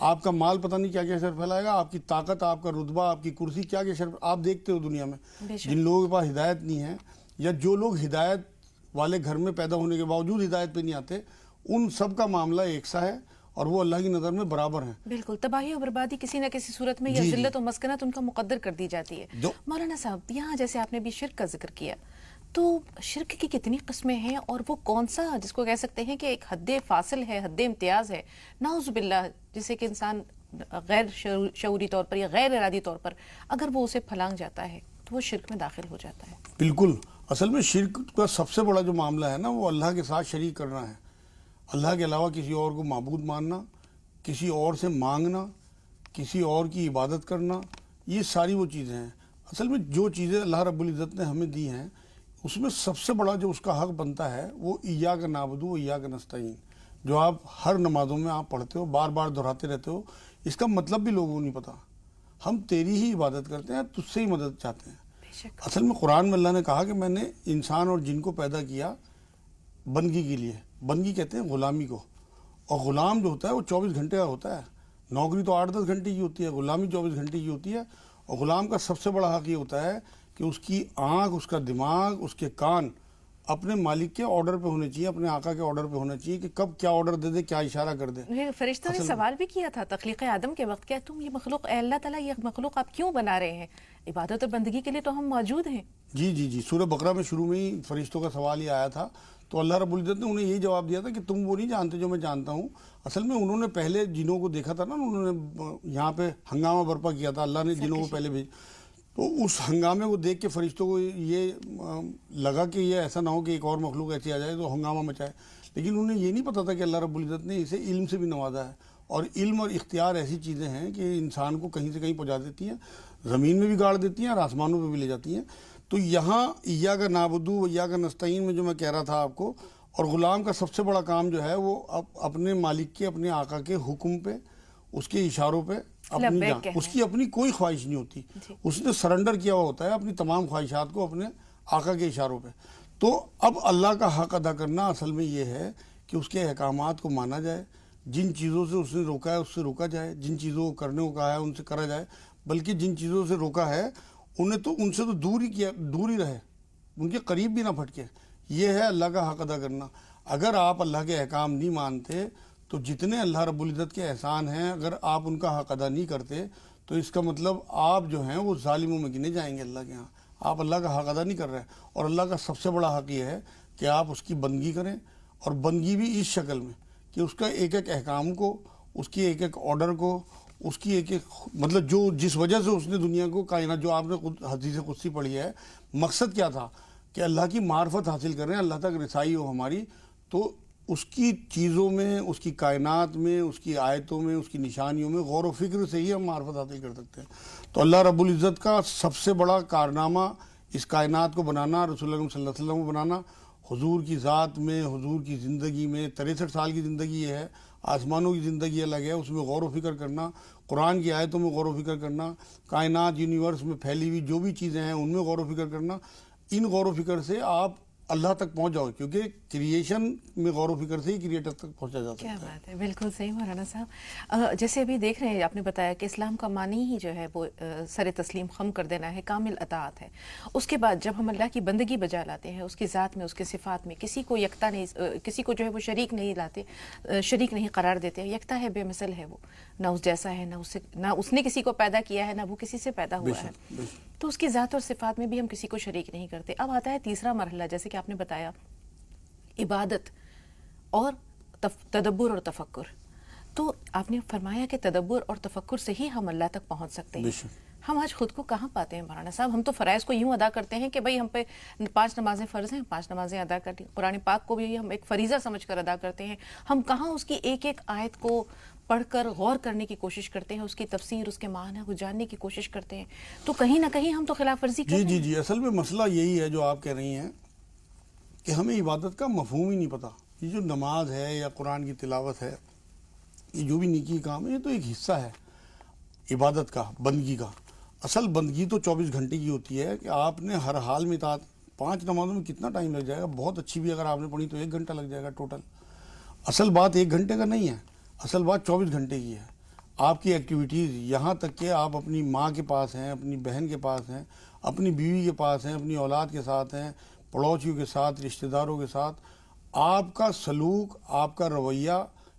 آپ کا مال پتہ نہیں کیا کیا شر پھیلائے گا، آپ کی طاقت، آپ کا رتبہ، آپ کی کرسی، کیا کیا شر آپ دیکھتے ہو دنیا میں بے شک۔ جن لوگوں کے پاس ہدایت نہیں ہے، یا جو لوگ ہدایت والے گھر میں پیدا ہونے کے باوجود ہدایت پہ نہیں آتے، ان سب کا معاملہ ایک سا ہے اور وہ اللہ کی نظر میں برابر ہیں۔ بالکل، تباہی اور بربادی کسی نہ کسی صورت میں یا جی، ذلت و مسکنت ان کا مقدر کر دی جاتی ہے۔ جو مولانا صاحب، یہاں جیسے آپ نے بھی شرک کا ذکر کیا، تو شرک کی کتنی قسمیں ہیں اور وہ کون سا جس کو کہہ سکتے ہیں کہ ایک حد فاصل ہے، حد امتیاز ہے، نعوذ باللہ، جسے کہ انسان غیر شعوری طور پر یا غیر ارادی طور پر اگر وہ اسے پھلانگ جاتا ہے تو وہ شرک میں داخل ہو جاتا ہے؟ بالکل، اصل میں شرک کا سب سے بڑا جو معاملہ ہے نا، وہ اللہ کے ساتھ شریک کرنا ہے، اللہ کے علاوہ کسی اور کو معبود ماننا، کسی اور سے مانگنا، کسی اور کی عبادت کرنا، یہ ساری وہ چیزیں ہیں۔ اصل میں جو چیزیں اللہ رب العزت نے ہمیں دی ہیں، اس میں سب سے بڑا جو اس کا حق بنتا ہے وہ ایاک نعبد و ایاک نستعین، جو آپ ہر نمازوں میں آپ پڑھتے ہو، بار بار دہراتے رہتے ہو، اس کا مطلب بھی لوگوں کو نہیں پتا۔ ہم تیری ہی عبادت کرتے ہیں، تجھ سے ہی مدد چاہتے ہیں۔ بے شک۔ اصل میں قرآن میں اللہ نے کہا کہ میں نے انسان اور جن کو پیدا کیا بندگی کے لیے۔ بندگی کہتے ہیں غلامی کو، اور غلام جو ہوتا ہے وہ 24 گھنٹے کا ہوتا ہے۔ نوکری تو 8-10 گھنٹے کی ہوتی ہے، غلامی 24 گھنٹے کی ہوتی ہے۔ اور غلام کا سب سے بڑا حق یہ ہوتا ہے کہ اس کی آنکھ، اس کا دماغ، اس کے کان اپنے مالک کے آرڈر پہ ہونے چاہیے، اپنے آقا کے آرڈر پہ ہونا چاہیے کہ کب کیا آرڈر دے دے، کیا اشارہ کر دے۔ یہ فرشتوں نے سوال بھی کیا تھا تخلیق آدم کے وقت، کیا تم یہ مخلوق، اے اللہ تعالیٰ یہ مخلوق آپ کیوں بنا رہے ہیں؟ عبادت اور بندگی کے لیے تو ہم موجود ہیں۔ جی جی جی، سورہ بقرہ میں شروع میں ہی فرشتوں کا سوال یہ آیا تھا، تو اللہ رب العزت نے انہیں یہی جواب دیا تھا کہ تم وہ نہیں جانتے جو میں جانتا ہوں۔ اصل میں انہوں نے پہلے جنوں کو دیکھا تھا نا، انہوں نے یہاں پہ ہنگامہ برپا کیا تھا، اللہ نے جنوں کو پہلے بھیج، تو اس ہنگامے کو دیکھ کے فرشتوں کو یہ لگا کہ یہ ایسا نہ ہو کہ ایک اور مخلوق ایسی آ جائے تو ہنگامہ مچائے، لیکن انہیں یہ نہیں پتا تھا کہ اللہ رب العزت نے اسے علم سے بھی نوازا ہے، اور علم اور اختیار ایسی چیزیں ہیں کہ انسان کو کہیں سے کہیں پہنچا دیتی ہیں، زمین میں بھی گاڑ دیتی ہیں اور آسمانوں پہ بھی لے جاتی ہیں۔ تو یہاں ایاک نعبد و ایاک نستعین میں جو میں کہہ رہا تھا آپ کو، اور غلام کا سب سے بڑا کام جو ہے وہ اپنے مالک کے، اپنے آقا کے حکم پہ، اس کے اشاروں پہ اپنی جان، اس کی اپنی کوئی خواہش نہیں ہوتی، اس نے سرنڈر کیا ہوا ہوتا ہے اپنی تمام خواہشات کو اپنے آقا کے اشاروں پہ۔ تو اب اللہ کا حق ادا کرنا اصل میں یہ ہے کہ اس کے احکامات کو مانا جائے، جن چیزوں سے اس نے روکا ہے اس سے روکا جائے، جن چیزوں کو کرنے کو کہا ہے ان سے کرا جائے، بلکہ جن چیزوں سے روکا ہے ان سے تو دور ہی رہے، ان کے قریب بھی نہ پھٹکے۔ یہ ہے اللہ کا حق ادا کرنا۔ اگر آپ اللہ کے احکام نہیں مانتے تو جتنے اللہ رب العزت کے احسان ہیں، اگر آپ ان کا حق ادا نہیں کرتے تو اس کا مطلب آپ جو ہیں وہ ظالموں میں گنے جائیں گے اللہ کے ہاں۔ آپ اللہ کا حق ادا نہیں کر رہے، اور اللہ کا سب سے بڑا حق یہ ہے کہ آپ اس کی بندگی کریں، اور بندگی بھی اس شکل میں کہ اس کا ایک ایک احکام کو، اس کی ایک ایک آرڈر کو، اس کی ایک ایک مطلب جو جس وجہ سے اس نے دنیا کو کائنات، جو آپ نے حدیث قدسی پڑھی ہے، مقصد کیا تھا کہ اللہ کی معرفت حاصل کر رہے ہیں، اللہ تک رسائی ہو ہماری، تو اس کی چیزوں میں، اس کی کائنات میں، اس کی آیتوں میں، اس کی نشانیوں میں غور و فکر سے ہی ہم معرفت حاصل کر سکتے ہیں۔ تو اللہ رب العزت کا سب سے بڑا کارنامہ اس کائنات کو بنانا، رسول اللہ صلی اللہ علیہ وسلم کو بنانا، حضور کی ذات میں، حضور کی زندگی میں، 63 سال کی زندگی یہ ہے، آسمانوں کی زندگی الگ ہے، اس میں غور و فکر کرنا، قرآن کی آیتوں میں غور و فکر کرنا، کائنات یونیورس میں پھیلی ہوئی جو بھی چیزیں ہیں ان میں غور و فکر کرنا۔ ان غور و فکر سے آپ اللہ تک پہنچ جاؤ، کیونکہ کریشن میں غور و فکر سے ہی کریٹر تک پہنچا جا سکتا ہے۔ کیا بات ہے، بالکل صحیح مولانا صاحب۔ جیسے ابھی دیکھ رہے ہیں، آپ نے بتایا کہ اسلام کا معنی ہی جو ہے وہ سر تسلیم خم کر دینا ہے، کامل اطاعت ہے۔ اس کے بعد جب ہم اللہ کی بندگی بجا لاتے ہیں، اس کی ذات میں، اس کے صفات میں کسی کو یکتا نہیں، کسی کو جو ہے وہ شریک نہیں لاتے، شریک نہیں قرار دیتے، یکتا ہے، بے مثل ہے وہ، نہ اس جیسا ہے، نہ اس نے کسی کو پیدا کیا ہے، نہ وہ کسی سے پیدا ہوا ہے، تو اس کی ذات اور صفات میں بھی ہم کسی کو شریک نہیں کرتے۔ اب آتا ہے تیسرا مرحلہ، جیسے کہ آپ نے بتایا، عبادت اور تدبر اور تفکر۔ تو آپ نے فرمایا کہ تدبر اور تفکر سے ہی ہم اللہ تک پہنچ سکتے ہیں۔ ہم آج خود کو کہاں پاتے ہیں مولانا صاحب؟ ہم تو فرائض کو یوں ادا کرتے ہیں کہ بھئی ہم پہ 5 نمازیں فرض ہیں، 5 نمازیں ادا کر لی، قرآن پاک کو بھی ہم ایک فریضہ سمجھ کر ادا کرتے ہیں۔ ہم کہاں اس کی ایک ایک آیت کو پڑھ کر غور کرنے کی کوشش کرتے ہیں، اس کی تفسیر، اس کے معنی کو جاننے کی کوشش کرتے ہیں؟ تو کہیں نہ کہیں ہم تو خلاف ورزی کر رہے ہیں۔ جی اصل میں مسئلہ یہی ہے جو آپ کہہ رہی ہیں کہ ہمیں عبادت کا مفہوم ہی نہیں پتہ۔ یہ جو نماز ہے یا قرآن کی تلاوت ہے، یہ جو بھی نیکی کام ہے، یہ تو ایک حصہ ہے عبادت کا، بندگی کا۔ اصل بندگی تو 24 گھنٹے کی ہوتی ہے کہ آپ نے ہر حال میں اطاعت۔ 5 نمازوں میں کتنا ٹائم لگ جائے گا؟ بہت اچھی بھی اگر آپ نے پڑھی تو 1 گھنٹہ لگ جائے گا ٹوٹل۔ اصل بات 1 گھنٹے کا نہیں ہے، اصل بات 24 گھنٹے کی ہے۔ آپ کی ایکٹیویٹیز، یہاں تک کہ آپ اپنی ماں کے پاس ہیں، اپنی بہن کے پاس ہیں، اپنی بیوی کے پاس ہیں، اپنی اولاد کے ساتھ ہیں، پڑوسیوں کے ساتھ، رشتہ داروں کے ساتھ، آپ کا سلوک، آپ کا رویہ،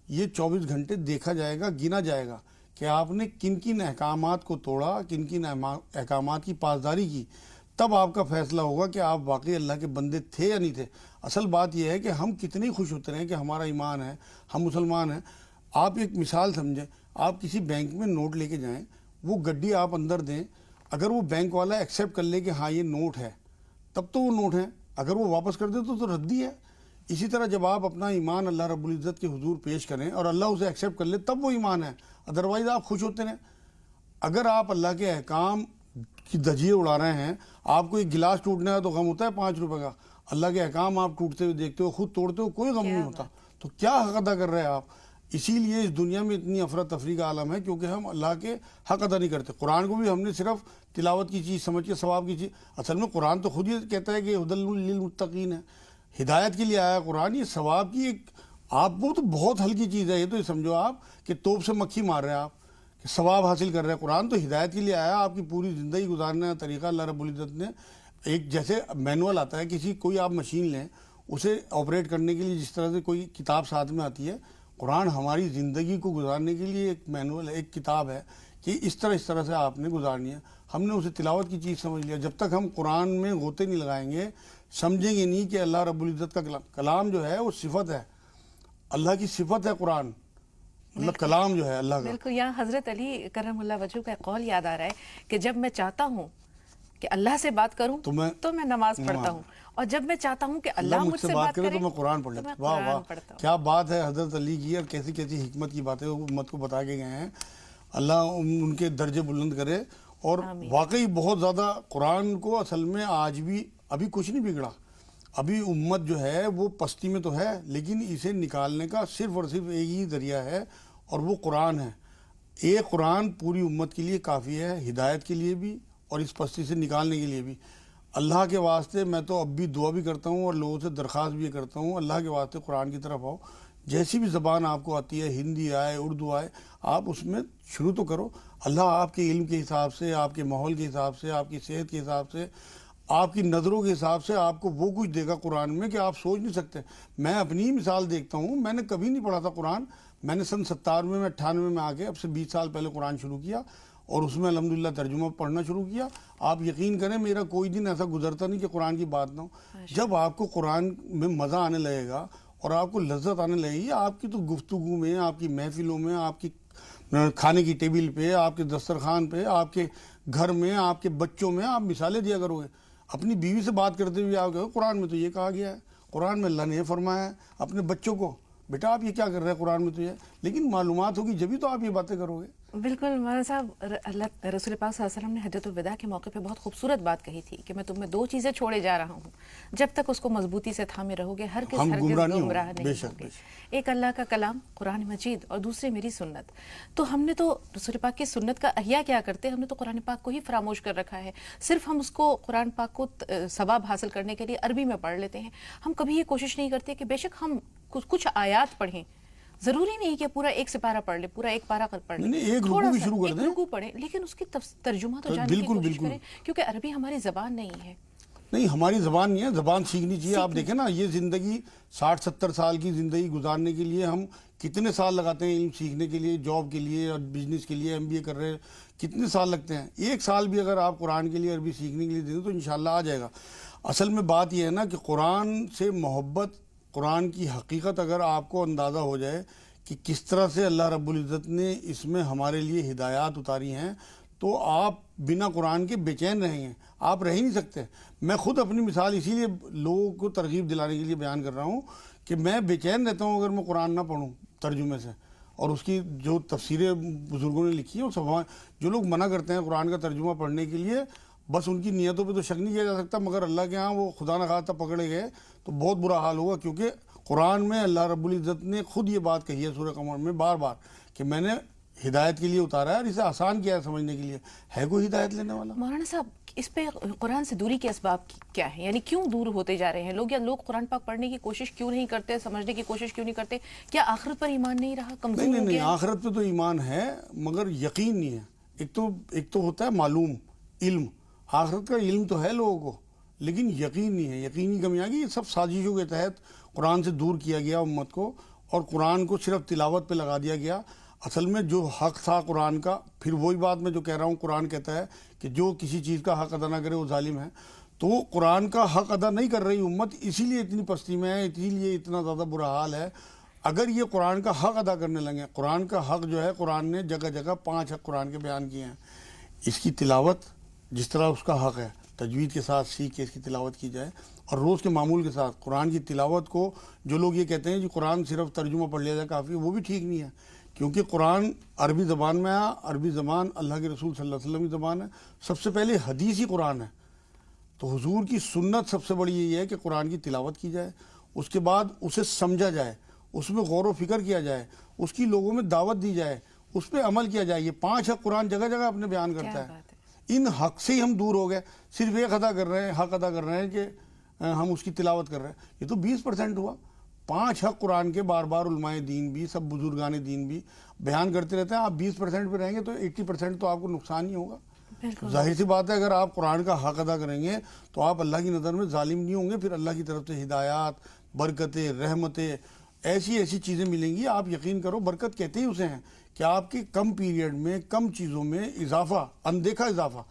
یہ 24 گھنٹے دیکھا جائے گا، گنا جائے گا کہ آپ نے کن کن احکامات کو توڑا، کن کن احکامات کی پاسداری کی. تب آپ کا فیصلہ ہوگا کہ آپ واقعی اللہ کے بندے تھے یا نہیں تھے. اصل بات یہ ہے کہ ہم کتنی خوش ہوتے ہیں کہ ہمارا ایمان ہے، ہم مسلمان ہیں. آپ ایک مثال سمجھیں، آپ کسی بینک میں نوٹ لے کے جائیں، وہ گڈی آپ اندر دیں، اگر وہ بینک والا ایکسیپٹ کر لے کہ ہاں یہ نوٹ ہے، تب تو وہ نوٹ ہے، اگر وہ واپس کر دے تو ردی ہے. اسی طرح جب آپ اپنا ایمان اللہ رب العزت کے حضور پیش کریں اور اللہ اسے ایکسیپٹ کر لے، تب وہ ایمان ہے. ادروائز آپ خوش ہوتے ہیں. اگر آپ اللہ کے احکام کی دھجیے اڑا رہے ہیں، آپ کو ایک گلاس ٹوٹنے کا تو غم ہوتا ہے 5 روپے کا، اللہ کے احکام آپ ٹوٹتے ہوئے دیکھتے ہو، خود توڑتے ہو، کوئی غم نہیں ہوتا. تو کیا حق ادا کر رہے ہیں آپ؟ اسی لیے اس دنیا میں اتنی افراتفری کا عالم ہے، کیونکہ ہم اللہ کے حق ادا نہیں کرتے. قرآن کو بھی ہم نے صرف تلاوت کی چیز سمجھ کے، ثواب کی چیز. اصل میں قرآن تو خود یہ کہتا ہے کہ ہدی للمتقین ہے، ہدایت کے لیے آیا قرآن. یہ ثواب کی ایک، آپ کو تو بہت ہلکی چیز ہے یہ، تو یہ سمجھو آپ کہ توپ سے مکھی مار رہے ہیں آپ، کہ ثواب حاصل کر رہے ہیں. قرآن تو ہدایت کے لیے آیا، آپ کی پوری زندگی گزارنے کا طریقہ اللہ رب العزت نے ایک، جیسے مینول آتا ہے کسی، کوئی آپ مشین لیں اسے آپریٹ کرنے کے لیے، جس طرح سے کوئی کتاب ساتھ میں آتی ہے، قرآن ہماری زندگی کو گزارنے کے لیے ایک مینول ہے، ایک کتاب ہے کہ اس طرح سے آپ نے گزارنی ہے. ہم نے اسے تلاوت کی چیز سمجھ لیا. جب تک ہم قرآن میں غوطے نہیں لگائیں گے، سمجھیں گے نہیں کہ اللہ رب العزت کا کلام جو ہے وہ صفت ہے، اللہ کی صفت ہے قرآن، مطلب کلام جو ہے اللہ کا. بالکل. یہاں حضرت علی کرم اللہ وجہہ کا قول یاد آ رہا ہے کہ جب میں چاہتا ہوں کہ اللہ سے بات کروں تو میں نماز پڑھتا ہوں، اور جب میں چاہتا ہوں کہ اللہ مجھ سے بات کرے تو میں قرآن پڑھ لیتا ہوں. واہ واہ، کیا بات ہے حضرت علی کی، اور کیسی کیسی حکمت کی باتیں امت کو بتا کے گئے ہیں. اللہ ان کے درجے بلند کرے. اور واقعی بہت زیادہ قرآن کو اصل میں آج بھی ابھی کچھ نہیں بگڑا. ابھی امت جو ہے وہ پستی میں تو ہے، لیکن اسے نکالنے کا صرف اور صرف ایک ہی ذریعہ ہے، اور وہ قرآن ہے. ایک قرآن پوری امت کے لیے کافی ہے، ہدایت کے لیے بھی اور اس پستی سے نکالنے کے لیے بھی. اللہ کے واسطے میں تو اب بھی دعا بھی کرتا ہوں اور لوگوں سے درخواست بھی کرتا ہوں، اللہ کے واسطے قرآن کی طرف آؤ. جیسی بھی زبان آپ کو آتی ہے، ہندی آئے، اردو آئے، آپ اس میں شروع تو کرو. اللہ آپ کے علم کے حساب سے، آپ کے ماحول کے حساب سے، آپ کی صحت کے حساب سے، آپ کی نظروں کے حساب سے آپ کو وہ کچھ دے گا قرآن میں کہ آپ سوچ نہیں سکتے. میں اپنی ہی مثال دیکھتا ہوں، میں نے کبھی نہیں پڑھا تھا قرآن. میں نے سن 97 میں 98 میں آ کے اب سے 20 سال پہلے قرآن شروع کیا، اور اس میں الحمدللہ ترجمہ پڑھنا شروع کیا. آپ یقین کریں میرا کوئی دن ایسا گزرتا نہیں کہ قرآن کی بات نہ ہو. جب آپ کو قرآن میں مزہ آنے لگے گا اور آپ کو لذت آنے لگے گی، آپ کی تو گفتگو میں، آپ کی محفلوں میں، آپ کی کھانے کی ٹیبل پہ، آپ کے دسترخوان پہ، آپ کے گھر میں، آپ کے بچوں میں آپ مثالیں دیا کرو گے. اپنی بیوی سے بات کرتے ہوئے آپ کہو قرآن میں تو یہ کہا گیا ہے، قرآن میں اللہ نے یہ فرمایا ہے. اپنے بچوں کو، بیٹا آپ یہ کیا کر رہے ہیں قرآن میں تو یہ، لیکن معلومات ہوگی جبھی تو آپ یہ باتیں کرو گے. بالکل. مولانا صاحب، اللہ رسول پاک صلی اللہ علیہ وسلم نے حجۃ الوداع کے موقع پہ بہت خوبصورت بات کہی تھی کہ میں تمہیں 2 چیزیں چھوڑے جا رہا ہوں، جب تک اس کو مضبوطی سے تھامے رہو گے ہرگز گمراہ نہیں ہوں گے. ایک اللہ کا کلام قرآن مجید، اور دوسرے میری سنت. تو ہم نے تو رسول پاک کی سنت کا احیاء کیا کرتے ہیں، ہم نے تو قرآن پاک کو ہی فراموش کر رکھا ہے. صرف ہم اس کو، قرآن پاک کو ثواب حاصل کرنے کے لیے عربی میں پڑھ لیتے ہیں. ہم کبھی یہ کوشش نہیں کرتے کہ بے شک ہم کچھ آیات پڑھیں، ضروری نہیں کہ پورا 1 سپارہ پڑھ لیں، پورا 1 پارہ پڑھ لیں، ایک رکوع بھی شروع کر دیں، رکوع پڑھیں، لیکن اس کی ترجمہ تو جاننے کی کوشش کریں، کیونکہ عربی ہماری زبان نہیں ہے. نہیں، ہماری زبان نہیں ہے، زبان سیکھنی چاہیے. آپ دیکھیں نا، یہ زندگی 60-70 سال کی زندگی گزارنے کے لیے ہم کتنے سال لگاتے ہیں علم سیکھنے کے لیے، جاب کے لیے اور بزنس کے لیے. MBA کر رہے ہیں، کتنے سال لگتے ہیں. 1 سال بھی اگر آپ قرآن کے لیے، عربی سیکھنے کے لیے دیں تو انشاءاللہ آ جائے گا. اصل میں بات یہ ہے نا کہ قرآن سے محبت، قرآن کی حقیقت اگر آپ کو اندازہ ہو جائے کہ کس طرح سے اللہ رب العزت نے اس میں ہمارے لیے ہدایات اتاری ہیں، تو آپ بنا قرآن کے بے چین رہیں گے، آپ رہ ہی نہیں سکتے. میں خود اپنی مثال اسی لیے لوگوں کو ترغیب دلانے کے لیے بیان کر رہا ہوں کہ میں بے چین رہتا ہوں اگر میں قرآن نہ پڑھوں ترجمے سے. اور اس کی جو تفسیریں بزرگوں نے لکھی ہیں، وہ سب، جو لوگ منع کرتے ہیں قرآن کا ترجمہ پڑھنے کے لیے، بس ان کی نیتوں پہ تو شک نہیں کیا جا سکتا، مگر اللہ کے ہاں وہ خدا نہ خواستہ پکڑے گئے تو بہت برا حال ہوگا. کیونکہ قرآن میں اللہ رب العزت نے خود یہ بات کہی ہے سورہ قمر میں بار بار کہ میں نے ہدایت کے لیے اتارا ہے اور اسے آسان کیا ہے سمجھنے کے لیے. ہے کوئی ہدایت لینے والا؟ مولانا صاحب اس پہ قرآن سے دوری کے اسباب کیا ہیں؟ یعنی کیوں دور ہوتے جا رہے ہیں لوگ، یا لوگ قرآن پاک پڑھنے کی کوشش کیوں نہیں کرتے، سمجھنے کی کوشش کیوں نہیں کرتے؟ کیا آخرت پر ایمان نہیں رہا، کمزور نہیں ہو نہیں، گیا ہے؟ آخرت پہ تو ایمان ہے مگر یقین نہیں ہے. ایک تو ہوتا ہے معلوم علم، آخرت کا علم تو ہے لوگوں کو لیکن یقین نہیں ہے. یقینی کمی آ گئی. یہ سب سازشوں کے تحت قرآن سے دور کیا گیا امت کو، اور قرآن کو صرف تلاوت پہ لگا دیا گیا. اصل میں جو حق تھا قرآن کا، پھر وہی بات میں جو کہہ رہا ہوں، قرآن کہتا ہے کہ جو کسی چیز کا حق ادا نہ کرے وہ ظالم ہے. تو وہ قرآن کا حق ادا نہیں کر رہی امت، اسی لیے اتنی پستی میں ہے، اسی لیے اتنا زیادہ برا حال ہے. اگر یہ قرآن کا حق ادا کرنے لگے، قرآن کا حق جو ہے قرآن نے جگہ جگہ 5 حق قرآن کے بیان کیے ہیں. اس کی تلاوت جس طرح اس کا حق ہے تجوید کے ساتھ سیکھ کے اس کی تلاوت کی جائے، اور روز کے معمول کے ساتھ قرآن کی تلاوت کو. جو لوگ یہ کہتے ہیں کہ قرآن صرف ترجمہ پڑھ لیا جائے کافی، وہ بھی ٹھیک نہیں ہے. کیونکہ قرآن عربی زبان میں آیا، عربی زبان اللہ کے رسول صلی اللہ علیہ وسلم کی زبان ہے. سب سے پہلے حدیثی قرآن ہے. تو حضور کی سنت سب سے بڑی یہی ہے کہ قرآن کی تلاوت کی جائے، اس کے بعد اسے سمجھا جائے، اس میں غور و فکر کیا جائے، اس کی لوگوں میں دعوت دی جائے، اس پہ عمل کیا جائے. یہ 5 حق قرآن جگہ جگہ اپنے بیان کرتا کیا ہے. بات ہے. ان حق سے ہی ہم دور ہو گئے. صرف ایک ادا کر رہے ہیں، حق ادا کر رہے ہیں کہ ہم اس کی تلاوت کر رہے ہیں. یہ تو 20% ہوا. 5 حق قرآن کے بار بار علماء دین بھی، سب بزرگان دین بھی بیان کرتے رہتے ہیں. آپ 20% پہ رہیں گے تو 80% تو آپ کو نقصان ہی ہوگا. بالکل. ظاہر سی بات ہے اگر آپ قرآن کا حق ادا کریں گے تو آپ اللہ کی نظر میں ظالم نہیں ہوں گے. پھر اللہ کی طرف سے ہدایات، برکتیں، رحمتیں، ایسی چیزیں ملیں گی. آپ یقین کرو، برکت کہتے ہی اسے ہیں کہ آپ کے کم پیریڈ میں کم چیزوں میں اضافہ، اندیکھا اضافہ.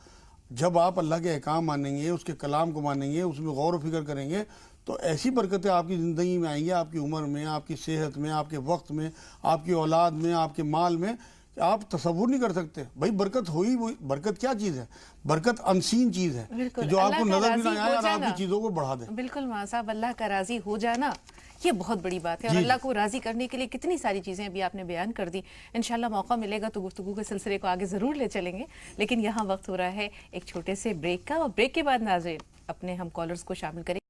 جب آپ اللہ کے احکام مانیں گے، اس کے کلام کو مانیں گے، اس میں غور و فکر کریں گے تو ایسی برکتیں آپ کی زندگی میں آئیں گی، آپ کی عمر میں، آپ کی صحت میں، آپ کے وقت میں، آپ کی اولاد میں، آپ کے مال میں، کہ آپ تصور نہیں کر سکتے. بھائی برکت ہوئی، برکت کیا چیز ہے؟ برکت انسین چیز ہے بالکل. کہ جو آپ کو اللہ کا نظر بھی راضی نہ ہو آئے اور آپ جانا. کی چیزوں کو بڑھا دے. بالکل مولانا صاحب، اللہ کا راضی ہو جانا یہ بہت بڑی بات ہے، اور جی. اللہ کو راضی کرنے کے لیے کتنی ساری چیزیں ابھی آپ نے بیان کر دی. انشاءاللہ موقع ملے گا تو گفتگو کے سلسلے کو آگے ضرور لے چلیں گے، لیکن یہاں وقت ہو رہا ہے ایک چھوٹے سے بریک کا، اور بریک کے بعد ناظرین اپنے ہم کالرز کو شامل کریں.